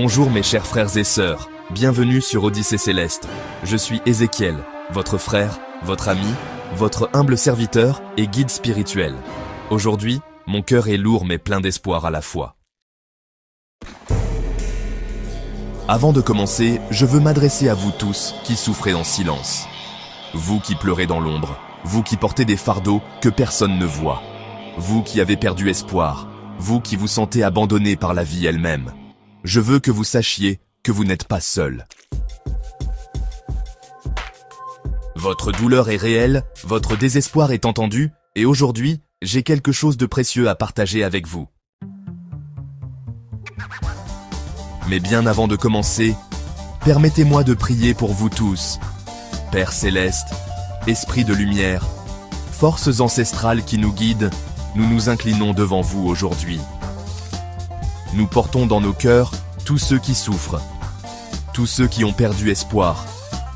Bonjour mes chers frères et sœurs, bienvenue sur Odyssée Céleste. Je suis Ézéchiel, votre frère, votre ami, votre humble serviteur et guide spirituel. Aujourd'hui, mon cœur est lourd mais plein d'espoir à la fois. Avant de commencer, je veux m'adresser à vous tous qui souffrez en silence. Vous qui pleurez dans l'ombre, vous qui portez des fardeaux que personne ne voit. Vous qui avez perdu espoir, vous qui vous sentez abandonné par la vie elle-même. Je veux que vous sachiez que vous n'êtes pas seul. Votre douleur est réelle, votre désespoir est entendu, et aujourd'hui, j'ai quelque chose de précieux à partager avec vous. Mais bien avant de commencer, permettez-moi de prier pour vous tous. Père Céleste, Esprit de lumière, forces ancestrales qui nous guident, nous nous inclinons devant vous aujourd'hui. Nous portons dans nos cœurs tous ceux qui souffrent, tous ceux qui ont perdu espoir,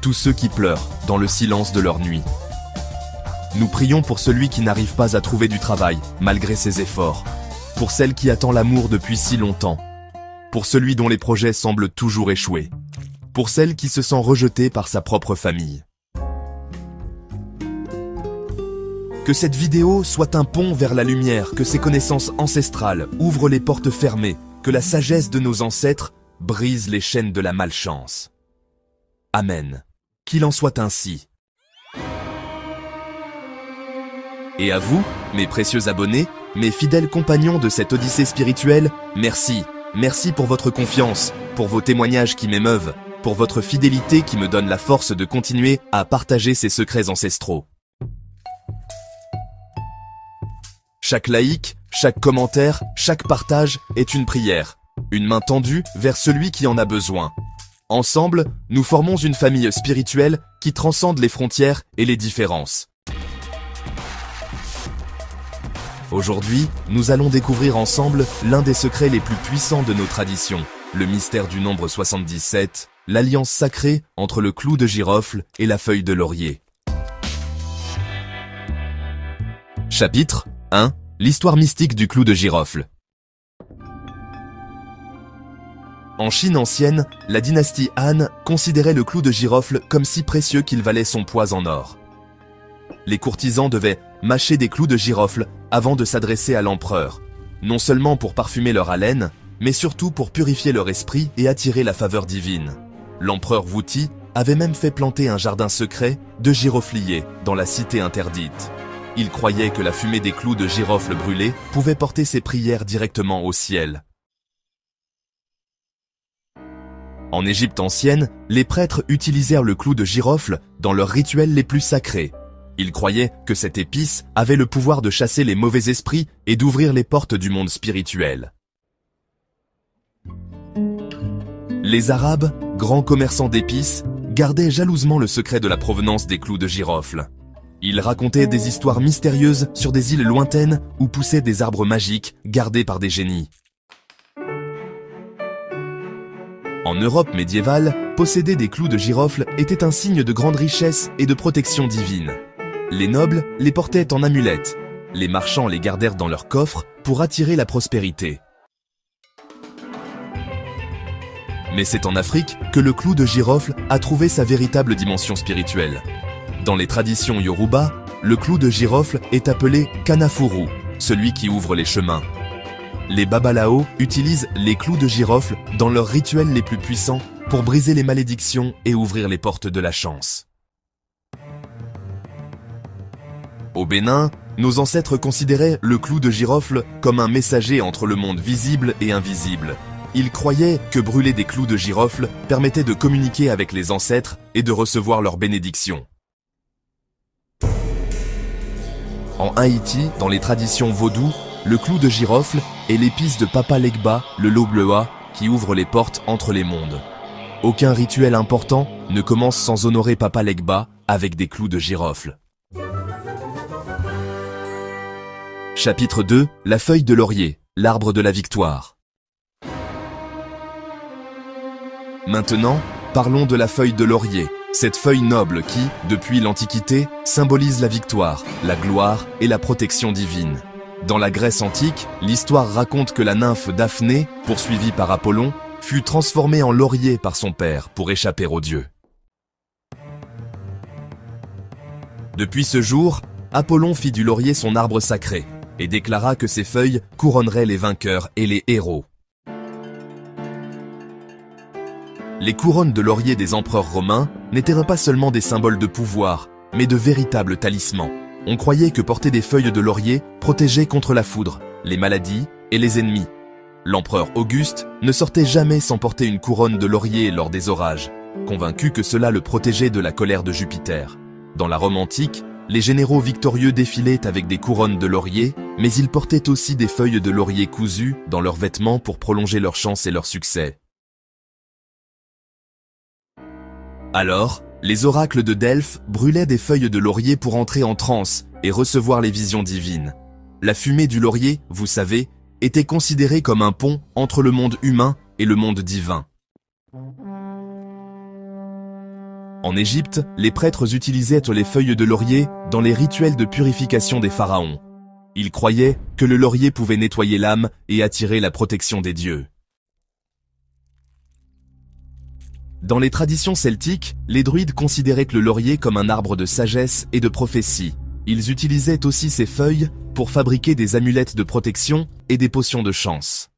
tous ceux qui pleurent dans le silence de leur nuit. Nous prions pour celui qui n'arrive pas à trouver du travail malgré ses efforts, pour celle qui attend l'amour depuis si longtemps, pour celui dont les projets semblent toujours échouer, pour celle qui se sent rejetée par sa propre famille. Que cette vidéo soit un pont vers la lumière, que ces connaissances ancestrales ouvrent les portes fermées, que la sagesse de nos ancêtres brise les chaînes de la malchance. Amen. Qu'il en soit ainsi. Et à vous, mes précieux abonnés, mes fidèles compagnons de cette odyssée spirituelle, merci. Merci pour votre confiance, pour vos témoignages qui m'émeuvent, pour votre fidélité qui me donne la force de continuer à partager ces secrets ancestraux. Chaque like, chaque commentaire, chaque partage est une prière, une main tendue vers celui qui en a besoin. Ensemble, nous formons une famille spirituelle qui transcende les frontières et les différences. Aujourd'hui, nous allons découvrir ensemble l'un des secrets les plus puissants de nos traditions, le mystère du nombre 77, l'alliance sacrée entre le clou de girofle et la feuille de laurier. Chapitre 1. L'histoire mystique du clou de girofle. En Chine ancienne, la dynastie Han considérait le clou de girofle comme si précieux qu'il valait son poids en or. Les courtisans devaient mâcher des clous de girofle avant de s'adresser à l'empereur, non seulement pour parfumer leur haleine, mais surtout pour purifier leur esprit et attirer la faveur divine. L'empereur Wuti avait même fait planter un jardin secret de girofliers dans la cité interdite. Il croyait que la fumée des clous de girofle brûlés pouvait porter ses prières directement au ciel. En Égypte ancienne, les prêtres utilisèrent le clou de girofle dans leurs rituels les plus sacrés. Ils croyaient que cette épice avait le pouvoir de chasser les mauvais esprits et d'ouvrir les portes du monde spirituel. Les Arabes, grands commerçants d'épices, gardaient jalousement le secret de la provenance des clous de girofle. Ils racontaient des histoires mystérieuses sur des îles lointaines où poussaient des arbres magiques gardés par des génies. En Europe médiévale, posséder des clous de girofle était un signe de grande richesse et de protection divine. Les nobles les portaient en amulettes. Les marchands les gardèrent dans leurs coffres pour attirer la prospérité. Mais c'est en Afrique que le clou de girofle a trouvé sa véritable dimension spirituelle. Dans les traditions Yoruba, le clou de girofle est appelé Kanafuru, celui qui ouvre les chemins. Les Babalao utilisent les clous de girofle dans leurs rituels les plus puissants pour briser les malédictions et ouvrir les portes de la chance. Au Bénin, nos ancêtres considéraient le clou de girofle comme un messager entre le monde visible et invisible. Ils croyaient que brûler des clous de girofle permettait de communiquer avec les ancêtres et de recevoir leurs bénédictions. En Haïti, dans les traditions vaudou, le clou de girofle est l'épice de Papa Legba, le Loblewa, qui ouvre les portes entre les mondes. Aucun rituel important ne commence sans honorer Papa Legba avec des clous de girofle. Chapitre 2. La feuille de laurier, l'arbre de la victoire. Maintenant, parlons de la feuille de laurier, cette feuille noble qui, depuis l'Antiquité, symbolise la victoire, la gloire et la protection divine. Dans la Grèce antique, l'histoire raconte que la nymphe Daphné, poursuivie par Apollon, fut transformé en laurier par son père pour échapper aux dieux. Depuis ce jour, Apollon fit du laurier son arbre sacré et déclara que ses feuilles couronneraient les vainqueurs et les héros. Les couronnes de laurier des empereurs romains n'étaient pas seulement des symboles de pouvoir, mais de véritables talismans. On croyait que porter des feuilles de laurier protégeait contre la foudre, les maladies et les ennemis. L'empereur Auguste ne sortait jamais sans porter une couronne de laurier lors des orages, convaincu que cela le protégeait de la colère de Jupiter. Dans la Rome antique, les généraux victorieux défilaient avec des couronnes de laurier, mais ils portaient aussi des feuilles de laurier cousues dans leurs vêtements pour prolonger leur chance et leur succès. Alors, les oracles de Delphes brûlaient des feuilles de laurier pour entrer en transe et recevoir les visions divines. La fumée du laurier, vous savez, était considérée comme un pont entre le monde humain et le monde divin. En Égypte, les prêtres utilisaient les feuilles de laurier dans les rituels de purification des pharaons. Ils croyaient que le laurier pouvait nettoyer l'âme et attirer la protection des dieux. Dans les traditions celtiques, les druides considéraient que le laurier comme un arbre de sagesse et de prophétie. Ils utilisaient aussi ses feuilles pour fabriquer des amulettes de protection et des potions de chance.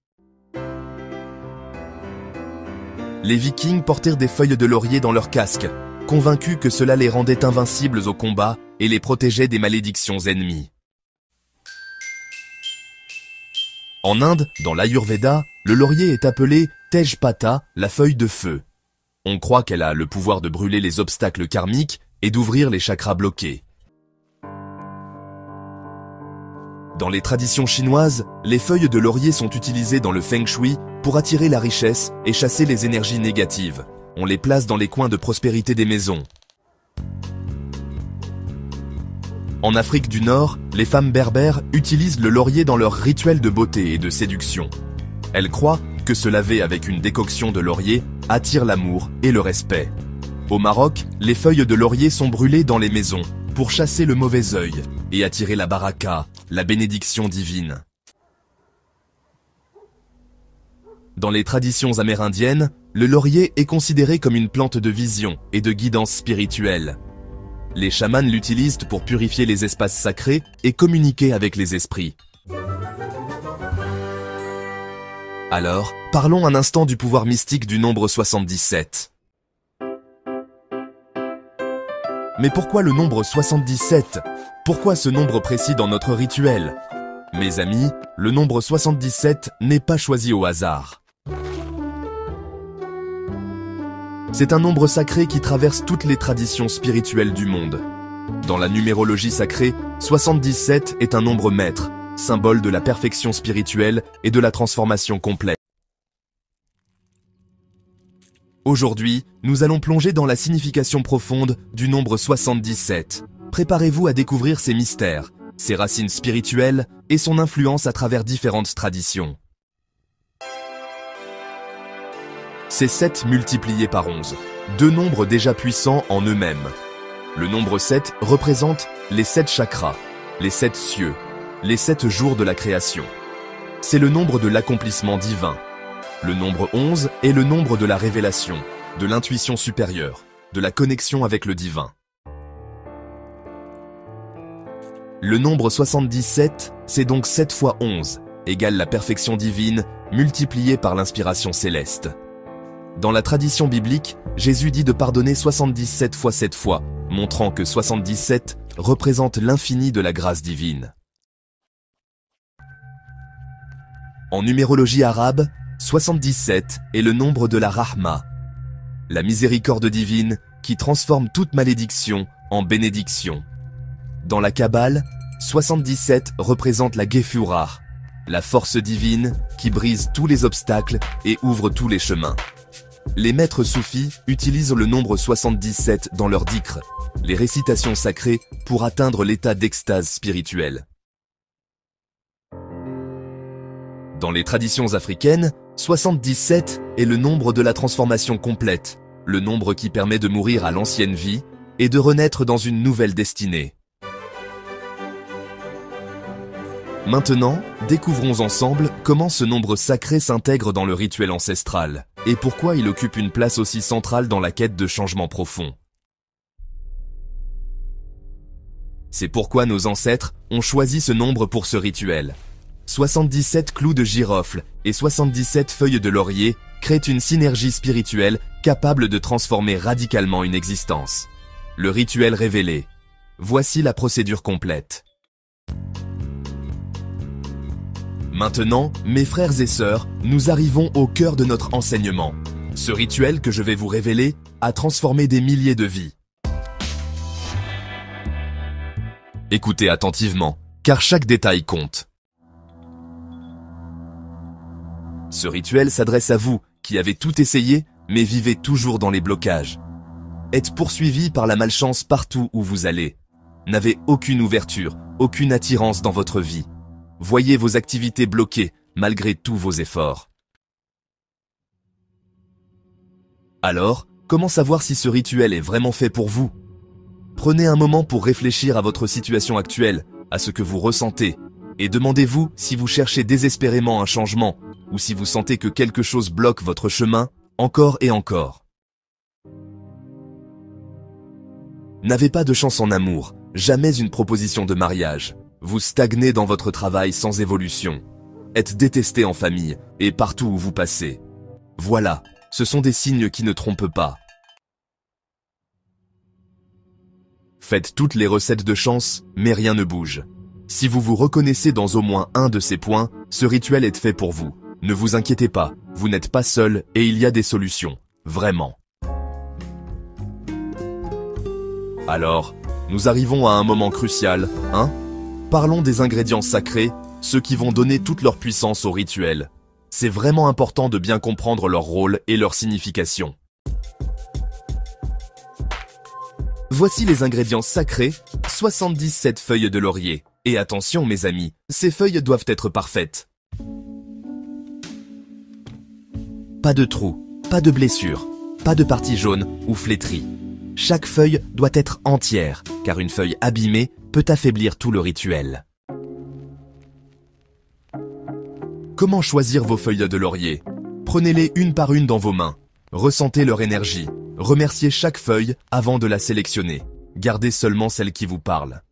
Les Vikings portèrent des feuilles de laurier dans leurs casques, convaincus que cela les rendait invincibles au combat et les protégeait des malédictions ennemies. En Inde, dans l'Ayurveda, le laurier est appelé Tejpata, la feuille de feu. On croit qu'elle a le pouvoir de brûler les obstacles karmiques et d'ouvrir les chakras bloqués. Dans les traditions chinoises, les feuilles de laurier sont utilisées dans le Feng Shui pour attirer la richesse et chasser les énergies négatives. On les place dans les coins de prospérité des maisons. En Afrique du Nord, les femmes berbères utilisent le laurier dans leurs rituels de beauté et de séduction. Elles croient que se laver avec une décoction de laurier attire l'amour et le respect. Au Maroc, les feuilles de laurier sont brûlées dans les maisons pour chasser le mauvais œil et attirer la baraka, la bénédiction divine. Dans les traditions amérindiennes, le laurier est considéré comme une plante de vision et de guidance spirituelle. Les chamans l'utilisent pour purifier les espaces sacrés et communiquer avec les esprits. Alors, parlons un instant du pouvoir mystique du nombre 77. Mais pourquoi le nombre 77? Pourquoi ce nombre précis dans notre rituel? Mes amis, le nombre 77 n'est pas choisi au hasard. C'est un nombre sacré qui traverse toutes les traditions spirituelles du monde. Dans la numérologie sacrée, 77 est un nombre maître, symbole de la perfection spirituelle et de la transformation complète. Aujourd'hui, nous allons plonger dans la signification profonde du nombre 77. Préparez-vous à découvrir ses mystères, ses racines spirituelles et son influence à travers différentes traditions. C'est 7 multiplié par 11, deux nombres déjà puissants en eux-mêmes. Le nombre 7 représente les 7 chakras, les 7 cieux, les 7 jours de la création. C'est le nombre de l'accomplissement divin. Le nombre 11 est le nombre de la révélation, de l'intuition supérieure, de la connexion avec le divin. Le nombre 77, c'est donc 7 fois 11, égale la perfection divine, multipliée par l'inspiration céleste. Dans la tradition biblique, Jésus dit de pardonner 77 fois 7 fois, montrant que 77 représente l'infini de la grâce divine. En numérologie arabe, 77 est le nombre de la Rahma, la miséricorde divine qui transforme toute malédiction en bénédiction. Dans la Kabbale, 77 représente la Gefurah, la force divine qui brise tous les obstacles et ouvre tous les chemins. Les maîtres soufis utilisent le nombre 77 dans leurs dhikr, les récitations sacrées pour atteindre l'état d'extase spirituelle. Dans les traditions africaines, 77 est le nombre de la transformation complète, le nombre qui permet de mourir à l'ancienne vie et de renaître dans une nouvelle destinée. Maintenant, découvrons ensemble comment ce nombre sacré s'intègre dans le rituel ancestral. et pourquoi il occupe une place aussi centrale dans la quête de changement profond. C'est pourquoi nos ancêtres ont choisi ce nombre pour ce rituel. 77 clous de girofle et 77 feuilles de laurier créent une synergie spirituelle capable de transformer radicalement une existence. Le rituel révélé. Voici la procédure complète. Maintenant, mes frères et sœurs, nous arrivons au cœur de notre enseignement. Ce rituel que je vais vous révéler a transformé des milliers de vies. Écoutez attentivement, car chaque détail compte. Ce rituel s'adresse à vous, qui avez tout essayé, mais vivez toujours dans les blocages. Êtes poursuivis par la malchance partout où vous allez. N'avez aucune ouverture, aucune attirance dans votre vie. Voyez vos activités bloquées, malgré tous vos efforts. Alors, comment savoir si ce rituel est vraiment fait pour vous ? Prenez un moment pour réfléchir à votre situation actuelle, à ce que vous ressentez, et demandez-vous si vous cherchez désespérément un changement, ou si vous sentez que quelque chose bloque votre chemin, encore et encore. N'avez pas de chance en amour, jamais une proposition de mariage. Vous stagnez dans votre travail sans évolution. Êtes détesté en famille, et partout où vous passez. Voilà, ce sont des signes qui ne trompent pas. Faites toutes les recettes de chance, mais rien ne bouge. Si vous vous reconnaissez dans au moins un de ces points, ce rituel est fait pour vous. Ne vous inquiétez pas, vous n'êtes pas seul et il y a des solutions. Vraiment. Alors, nous arrivons à un moment crucial, hein ? Parlons des ingrédients sacrés, ceux qui vont donner toute leur puissance au rituel. C'est vraiment important de bien comprendre leur rôle et leur signification. Voici les ingrédients sacrés, 77 feuilles de laurier. Et attention mes amis, ces feuilles doivent être parfaites. Pas de trous, pas de blessures, pas de parties jaunes ou flétries. Chaque feuille doit être entière, car une feuille abîmée peut affaiblir tout le rituel. Comment choisir vos feuilles de laurier ? Prenez-les une par une dans vos mains. Ressentez leur énergie. Remerciez chaque feuille avant de la sélectionner. Gardez seulement celle qui vous parle.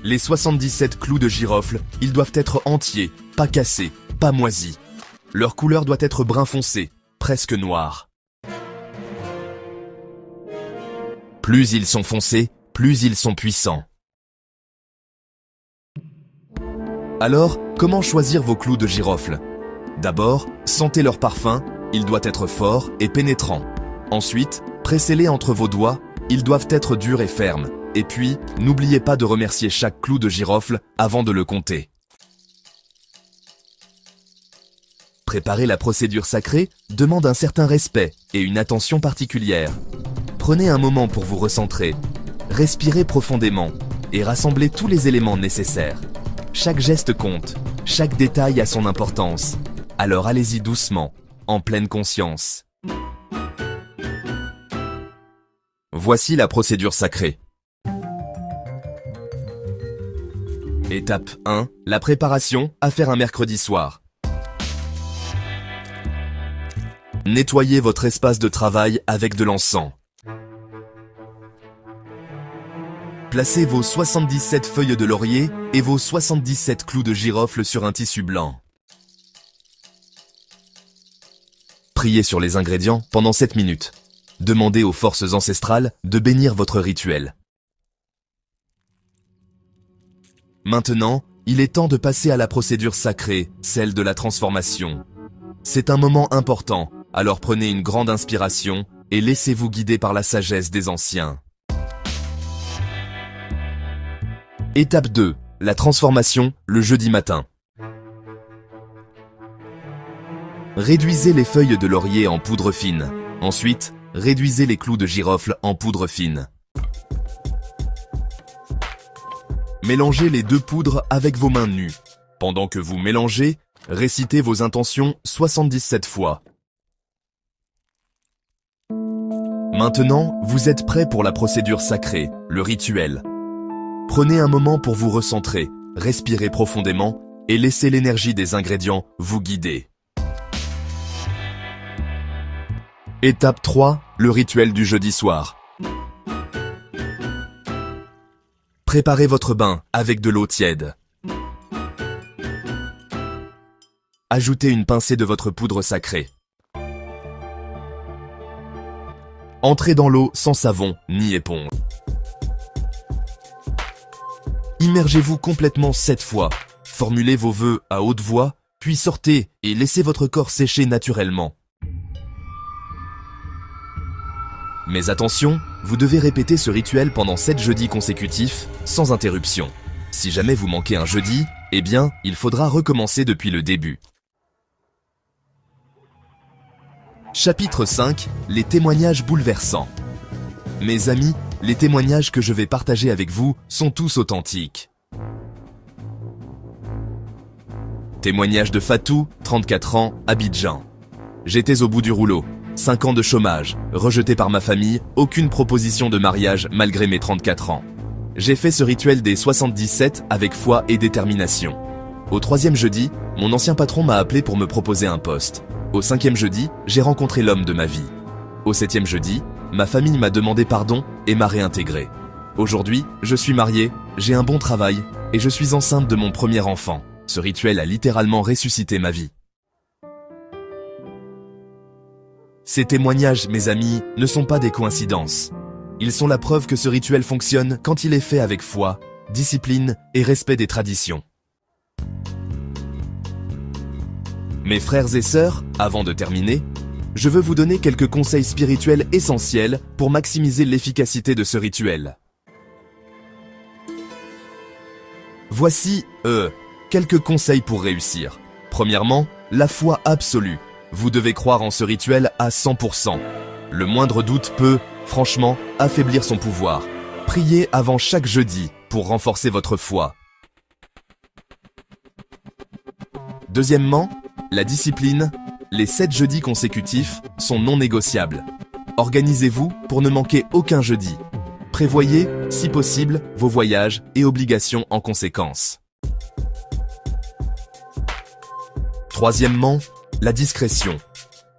Les 77 clous de girofle, ils doivent être entiers, pas cassés, pas moisis. Leur couleur doit être brun foncé, presque noir. Plus ils sont foncés, plus ils sont puissants. Alors, comment choisir vos clous de girofle ? D'abord, sentez leur parfum, il doit être fort et pénétrant. Ensuite, pressez-les entre vos doigts, ils doivent être durs et fermes. Et puis, n'oubliez pas de remercier chaque clou de girofle avant de le compter. Préparer la procédure sacrée demande un certain respect et une attention particulière. Prenez un moment pour vous recentrer, respirez profondément et rassemblez tous les éléments nécessaires. Chaque geste compte, chaque détail a son importance. Alors allez-y doucement, en pleine conscience. Voici la procédure sacrée. Étape 1. La préparation à faire un mercredi soir. Nettoyez votre espace de travail avec de l'encens. Placez vos 77 feuilles de laurier et vos 77 clous de girofle sur un tissu blanc. Priez sur les ingrédients pendant 7 minutes. Demandez aux forces ancestrales de bénir votre rituel. Maintenant, il est temps de passer à la procédure sacrée, celle de la transformation. C'est un moment important, alors prenez une grande inspiration et laissez-vous guider par la sagesse des anciens. Étape 2. La transformation, le jeudi matin. Réduisez les feuilles de laurier en poudre fine. Ensuite, réduisez les clous de girofle en poudre fine. Mélangez les deux poudres avec vos mains nues. Pendant que vous mélangez, récitez vos intentions 77 fois. Maintenant, vous êtes prêts pour la procédure sacrée, le rituel. Prenez un moment pour vous recentrer, respirez profondément et laissez l'énergie des ingrédients vous guider. Étape 3, le rituel du jeudi soir. Préparez votre bain avec de l'eau tiède. Ajoutez une pincée de votre poudre sacrée. Entrez dans l'eau sans savon ni éponge. Immergez-vous complètement 7 fois. Formulez vos vœux à haute voix, puis sortez et laissez votre corps sécher naturellement. Mais attention, vous devez répéter ce rituel pendant 7 jeudis consécutifs, sans interruption. Si jamais vous manquez un jeudi, eh bien, il faudra recommencer depuis le début. Chapitre 5, les témoignages bouleversants. Mes amis, les témoignages que je vais partager avec vous sont tous authentiques. Témoignage de Fatou, 34 ans, Abidjan. J'étais au bout du rouleau. 5 ans de chômage, rejeté par ma famille, aucune proposition de mariage malgré mes 34 ans. J'ai fait ce rituel des 77 avec foi et détermination. Au 3e jeudi, mon ancien patron m'a appelé pour me proposer un poste. Au 5e jeudi, j'ai rencontré l'homme de ma vie. Au 7e jeudi, ma famille m'a demandé pardon et m'a réintégré. Aujourd'hui, je suis marié, j'ai un bon travail et je suis enceinte de mon premier enfant. Ce rituel a littéralement ressuscité ma vie. Ces témoignages, mes amis, ne sont pas des coïncidences. Ils sont la preuve que ce rituel fonctionne quand il est fait avec foi, discipline et respect des traditions. Mes frères et sœurs, avant de terminer, je veux vous donner quelques conseils spirituels essentiels pour maximiser l'efficacité de ce rituel. Voici, quelques conseils pour réussir. Premièrement, la foi absolue. Vous devez croire en ce rituel à 100%. Le moindre doute peut, franchement, affaiblir son pouvoir. Priez avant chaque jeudi pour renforcer votre foi. Deuxièmement, la discipline. Les 7 jeudis consécutifs sont non négociables. Organisez-vous pour ne manquer aucun jeudi. Prévoyez, si possible, vos voyages et obligations en conséquence. Troisièmement, la discrétion.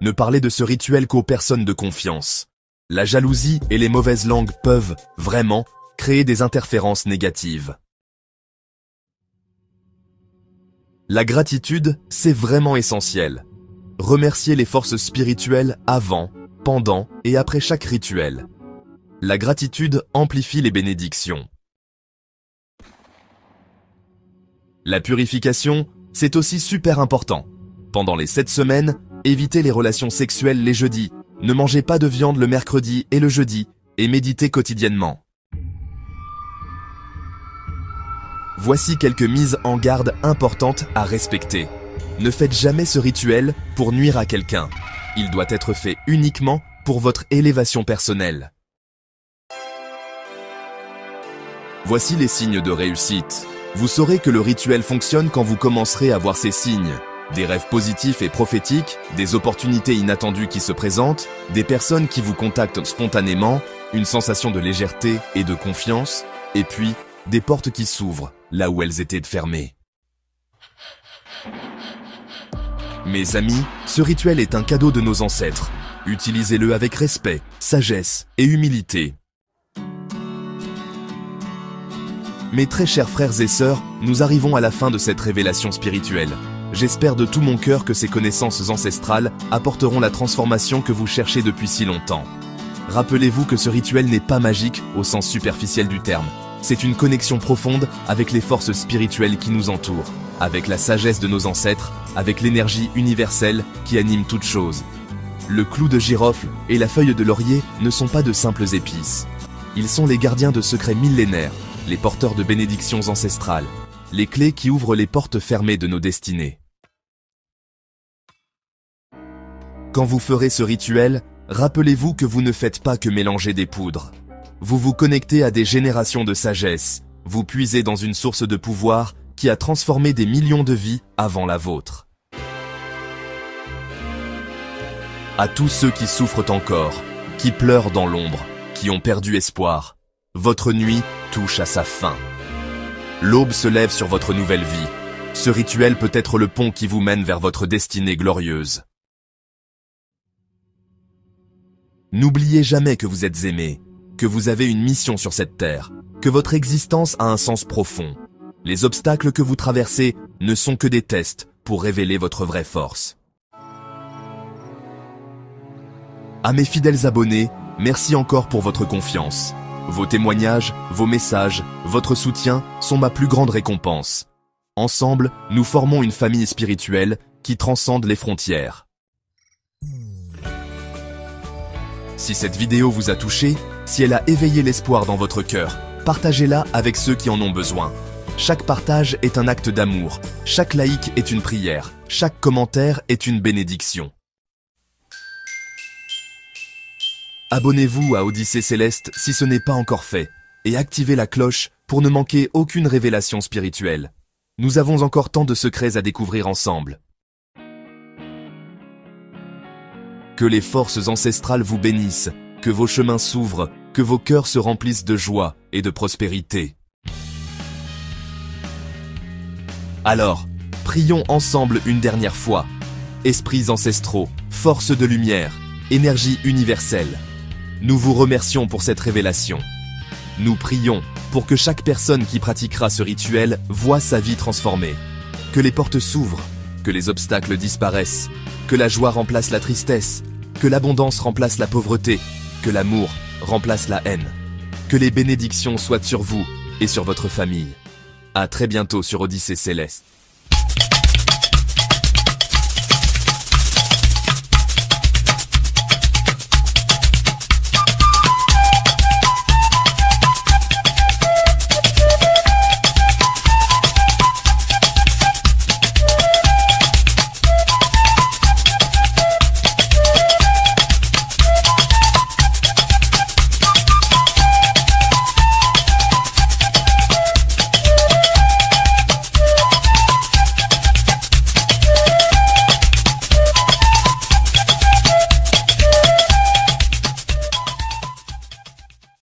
Ne parlez de ce rituel qu'aux personnes de confiance. La jalousie et les mauvaises langues peuvent, vraiment, créer des interférences négatives. La gratitude, c'est vraiment essentiel. Remerciez les forces spirituelles avant, pendant et après chaque rituel. La gratitude amplifie les bénédictions. La purification, c'est aussi super important. Pendant les 7 semaines, évitez les relations sexuelles les jeudis, ne mangez pas de viande le mercredi et le jeudi, et méditez quotidiennement. Voici quelques mises en garde importantes à respecter. Ne faites jamais ce rituel pour nuire à quelqu'un. Il doit être fait uniquement pour votre élévation personnelle. Voici les signes de réussite. Vous saurez que le rituel fonctionne quand vous commencerez à voir ces signes. Des rêves positifs et prophétiques, des opportunités inattendues qui se présentent, des personnes qui vous contactent spontanément, une sensation de légèreté et de confiance, et puis des portes qui s'ouvrent là où elles étaient fermées. Mes amis, ce rituel est un cadeau de nos ancêtres. Utilisez-le avec respect, sagesse et humilité. Mes très chers frères et sœurs, nous arrivons à la fin de cette révélation spirituelle. J'espère de tout mon cœur que ces connaissances ancestrales apporteront la transformation que vous cherchez depuis si longtemps. Rappelez-vous que ce rituel n'est pas magique au sens superficiel du terme. C'est une connexion profonde avec les forces spirituelles qui nous entourent, avec la sagesse de nos ancêtres, avec l'énergie universelle qui anime toute chose. Le clou de girofle et la feuille de laurier ne sont pas de simples épices. Ils sont les gardiens de secrets millénaires, les porteurs de bénédictions ancestrales, les clés qui ouvrent les portes fermées de nos destinées. Quand vous ferez ce rituel, rappelez-vous que vous ne faites pas que mélanger des poudres. Vous vous connectez à des générations de sagesse, vous puisez dans une source de pouvoir qui a transformé des millions de vies avant la vôtre. À tous ceux qui souffrent encore, qui pleurent dans l'ombre, qui ont perdu espoir, votre nuit touche à sa fin. L'aube se lève sur votre nouvelle vie. Ce rituel peut être le pont qui vous mène vers votre destinée glorieuse. N'oubliez jamais que vous êtes aimé, que vous avez une mission sur cette terre, que votre existence a un sens profond. Les obstacles que vous traversez ne sont que des tests pour révéler votre vraie force. À mes fidèles abonnés, merci encore pour votre confiance. Vos témoignages, vos messages, votre soutien sont ma plus grande récompense. Ensemble, nous formons une famille spirituelle qui transcende les frontières. Si cette vidéo vous a touché, si elle a éveillé l'espoir dans votre cœur, partagez-la avec ceux qui en ont besoin. Chaque partage est un acte d'amour, chaque like est une prière, chaque commentaire est une bénédiction. Abonnez-vous à Odyssée Céleste si ce n'est pas encore fait, et activez la cloche pour ne manquer aucune révélation spirituelle. Nous avons encore tant de secrets à découvrir ensemble. Que les forces ancestrales vous bénissent, que vos chemins s'ouvrent, que vos cœurs se remplissent de joie et de prospérité. Alors, prions ensemble une dernière fois. Esprits ancestraux, forces de lumière, énergie universelle. Nous vous remercions pour cette révélation. Nous prions pour que chaque personne qui pratiquera ce rituel voie sa vie transformée. Que les portes s'ouvrent, que les obstacles disparaissent, que la joie remplace la tristesse, que l'abondance remplace la pauvreté, que l'amour remplace la haine. Que les bénédictions soient sur vous et sur votre famille. À très bientôt sur Odyssée Céleste.